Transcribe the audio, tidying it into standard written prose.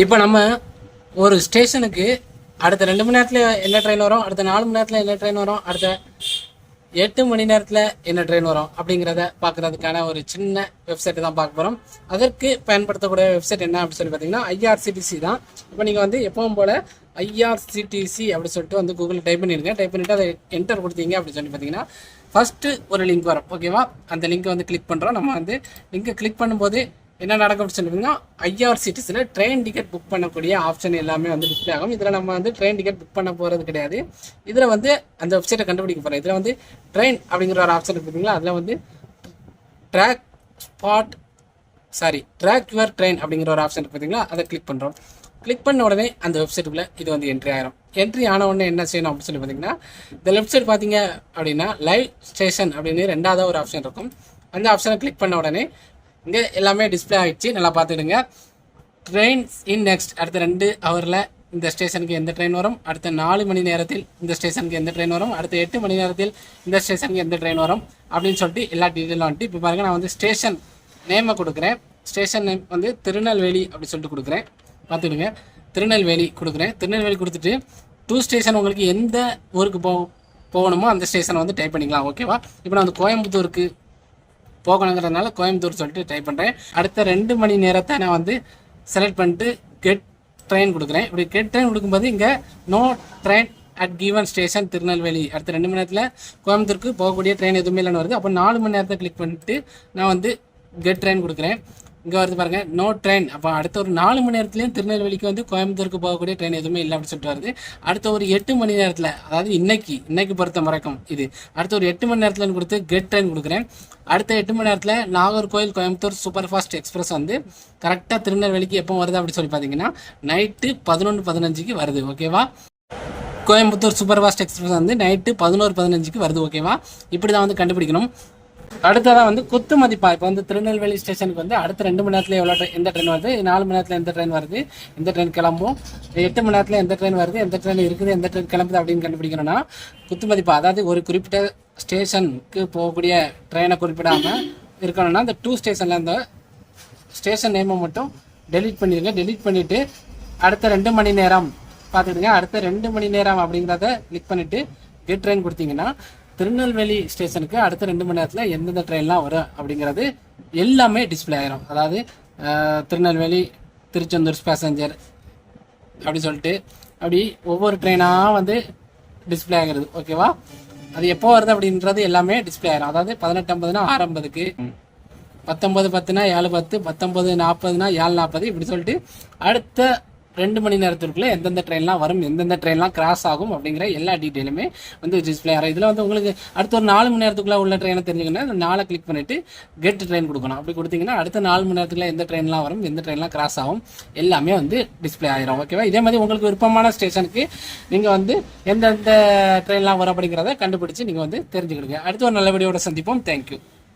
இப்போ நம்ம ஒரு ஸ்டேஷனுக்கு அடுத்த 2 மணி நேரத்தில் என்ன ட்ரெயின் வரும், அடுத்த 4 மணி நேரத்தில் என்ன ட்ரெயின் வரும், அடுத்த 8 மணி நேரத்தில் என்ன ட்ரெயின் வரும் அப்படிங்கிறத பார்க்குறதுக்கான ஒரு சின்ன வெப்சைட்டு தான் பார்க்க போகிறோம். அதற்கு பயன்படுத்தக்கூடிய வெப்சைட் என்ன அப்படின்னு சொல்லி பார்த்தீங்கன்னா ஐஆர்சிடிசி தான். இப்போ நீங்கள் வந்து எப்பவும் போல் ஐஆர்சிடிசி அப்படின்னு சொல்லிட்டு வந்து கூகுளில் டைப் பண்ணிடுங்க. டைப் பண்ணிவிட்டு அதை என்டர் கொடுத்தீங்க அப்படின்னு சொல்லி பார்த்தீங்கன்னா ஃபஸ்ட்டு ஒரு லிங்க் வரும். ஓகேவா, அந்த லிங்க்கை வந்து கிளிக் பண்ணுறோம். நம்ம வந்து லிங்கை கிளிக் பண்ணும்போது என்ன நடக்கும் அப்படின்னு சொல்லிங்கன்னா ஐஆர்சிடிசியில் ட்ரெயின் டிக்கெட் புக் பண்ணக்கூடிய ஆப்ஷன் எல்லாமே வந்து டிஸ்பிளே ஆகும். இதில் நம்ம வந்து ட்ரெயின் டிக்கெட் புக் பண்ண போகிறது கிடையாது. இதில் வந்து அந்த வெப்சைட்டை கண்டுபிடிக்க போகிறோம். இதில் வந்து ட்ரெயின் அப்படிங்கிற ஒரு ஆப்ஷன் இருக்குதுங்களா, அதில் வந்து ட்ராக் யுவர் ட்ரெயின் அப்படிங்கிற ஒரு ஆப்ஷன் பார்த்தீங்களா, அதை கிளிக் பண்ணுறோம். கிளிக் பண்ண உடனே அந்த வெப்சைட்டுக்குள்ளே இது வந்து என்ட்ரி ஆகிரும். என்ட்ரி ஆன உடனே என்ன செய்யணும் அப்படின்னு சொல்லி பார்த்தீங்கன்னா இந்த வெப்சைட் பார்த்தீங்க அப்படின்னா லைவ் ஸ்டேஷன் அப்படின்னு 2வது ஒரு ஆப்ஷன் இருக்கும். அந்த ஆப்ஷனை கிளிக் பண்ண உடனே இங்கே எல்லாமே டிஸ்பிளே ஆகிடுச்சு. நல்லா பார்த்துடுங்க. ட்ரெயின்ஸ் இன் நெக்ஸ்ட் அடுத்த 2 ஹவரில் இந்த ஸ்டேஷனுக்கு எந்த ட்ரெயின் வரும், அடுத்த 4 மணி நேரத்தில் இந்த ஸ்டேஷனுக்கு எந்த ட்ரெயின் வரும், அடுத்த 8 மணி நேரத்தில் இந்த ஸ்டேஷனுக்கு எந்த ட்ரெயின் வரும் அப்படின்னு சொல்லிட்டு எல்லா டீட்டெயிலும் வந்துட்டு இப்போ பாருங்கள். நான் வந்து ஸ்டேஷன் நேமை கொடுக்குறேன். ஸ்டேஷன் நேம் வந்து திருநெல்வேலி அப்படின்னு சொல்லிட்டு கொடுக்குறேன். பார்த்துடுங்க, திருநெல்வேலி கொடுக்குறேன். திருநெல்வேலி கொடுத்துட்டு 2 ஸ்டேஷன் உங்களுக்கு எந்த ஊருக்கு போகணுமோ அந்த ஸ்டேஷனை வந்து டைப் பண்ணிக்கலாம். ஓகேவா, இப்போ நான் வந்து கோயம்புத்தூருக்கு போகணுங்கிறதுனால கோயம்புத்தூர் சொல்லிட்டு டைப் பண்ணுறேன். அடுத்த 2 மணி நேரத்தை நான் வந்து செலக்ட் பண்ணிட்டு கெட் ட்ரெயின் கொடுக்குறேன். இப்படி கெட் ட்ரெயின் கொடுக்கும்போது இங்கே no train at given station Tirunelveli, அடுத்த 2 மணி நேரத்தில் கோயம்புத்தூருக்கு போகக்கூடிய ட்ரெயின் எதுவுமே இல்லைன்னு வருது. அப்போ 4 மணி நேரத்தை கிளிக் பண்ணிட்டு நான் வந்து கெட் ட்ரெயின் கொடுக்குறேன். இங்கே வருது பாருங்கள், நோ ட்ரெயின். அப்போ அடுத்த ஒரு 4 மணி நேரத்துலேயும் திருநெல்வேலிக்கு வந்து கோயம்புத்தூருக்கு போகக்கூடிய ட்ரெயின் எதுவுமே இல்லை அப்படின்னு சொல்லிட்டு வருது. அடுத்த ஒரு 8 மணி நேரத்தில், அதாவது இன்னைக்கு பொறுத்த வரைக்கும் இது அடுத்த ஒரு 8 மணி நேரத்தில் கொடுத்து கெட் ட்ரெயின் கொடுக்குறேன். அடுத்த 8 மணி நேரத்தில் Nagercoil Coimbatore super fast express வந்து கரெக்டாக திருநெல்வேலிக்கு எப்போ வருது அப்படின்னு சொல்லி பார்த்தீங்கன்னா நைட்டு 11:15க்கு வருது. ஓகேவா, கோயம்புத்தூர் சூப்பர் ஃபாஸ்ட் எக்ஸ்பிரஸ் வந்து நைட்டு 11:15க்கு வருது. ஓகேவா, இப்படி தான் வந்து கண்டுபிடிக்கணும். அடுத்ததான் வந்து குத்து மதிப்பா. இப்போ வந்து திருநெல்வேலி ஸ்டேஷனுக்கு வந்து அடுத்த 2 மணி நேரத்தில் எவ்வளோ எந்த ட்ரெயின் வருது, 4 மணி நேரத்தில் எந்த ட்ரெயின் வருது, எந்த ட்ரெயின் கிளம்பும், 8 மணி நேரத்தில் எந்த ட்ரெயின் வருது, எந்த ட்ரெயின் இருக்குது, எந்த ட்ரெயின் கிளம்புது அப்படின்னு கண்டுபிடிக்கணும்னா குத்து மதிப்பா, அதாவது ஒரு குறிப்பிட்ட ஸ்டேஷனுக்கு போகக்கூடிய ட்ரெயினை குறிப்பிடாமல் இருக்கணும்னா இந்த 2 ஸ்டேஷனில் இந்த ஸ்டேஷன் நேமை மட்டும் டெலீட் பண்ணிடுங்க. டெலீட் பண்ணிவிட்டு அடுத்த 2 மணி நேரம் பார்த்துக்கிடுங்க. அடுத்த 2 மணி நேரம் அப்படிங்கிறத கிளிக் பண்ணிவிட்டு கெட் ட்ரெயின் கொடுத்தீங்கன்னா திருநெல்வேலி ஸ்டேஷனுக்கு அடுத்த 2 மணி நேரத்தில் எந்தெந்த ட்ரெயின்லாம் வரும் அப்படிங்கிறது எல்லாமே டிஸ்பிளே ஆகிரும். அதாவது திருநெல்வேலி திருச்செந்தூர் பேசஞ்சர் அப்படி சொல்லிட்டு அப்படி ஒவ்வொரு ட்ரெயினாக வந்து டிஸ்பிளே ஆகிறது. ஓகேவா, அது எப்போ வருது அப்படின்றது எல்லாமே டிஸ்பிளே ஆகிரும். அதாவது 18:50னா 6:50க்கு, 19:10னா 7:10, 19:40னா 7:40 இப்படி சொல்லிட்டு அடுத்த 2 மணி நேரத்திற்குள்ளே எந்தெந்த ட்ரெயின்லாம் வரும், எந்தெந்த ட்ரெயின்லாம் கிராஸ் ஆகும் அப்படிங்கிற எல்லா டீட்டெயிலுமே வந்து டிஸ்பிளே ஆகும். இதில் வந்து உங்களுக்கு அடுத்த ஒரு 4 மணி நேரத்துக்குள்ளே உள்ள ட்ரெயினை தெரிஞ்சுக்கணும். அந்த 4 கிளிக் பண்ணிவிட்டு கெட் ட்ரெயின் கொடுக்கணும். அப்படி கொடுத்தீங்கன்னா அடுத்த 4 மணி நேரத்துக்குள்ள எந்த ட்ரெயின்லாம் வரும், எந்த ட்ரெயின்லாம் கிராஸ் ஆகும் எல்லாமே வந்து டிஸ்பிளே ஆகிரும். ஓகேவா, இதே மாதிரி உங்களுக்கு விருப்பமான ஸ்டேஷனுக்கு நீங்கள் வந்து எந்தெந்த ட்ரெயின்லாம் வரும் அப்படிங்கிறத கண்டுபிடிச்சி நீங்கள் வந்து தெரிஞ்சுக்கிடுங்க. அடுத்த ஒரு நல்ல வீடியோட சந்திப்போம். தேங்க்யூ.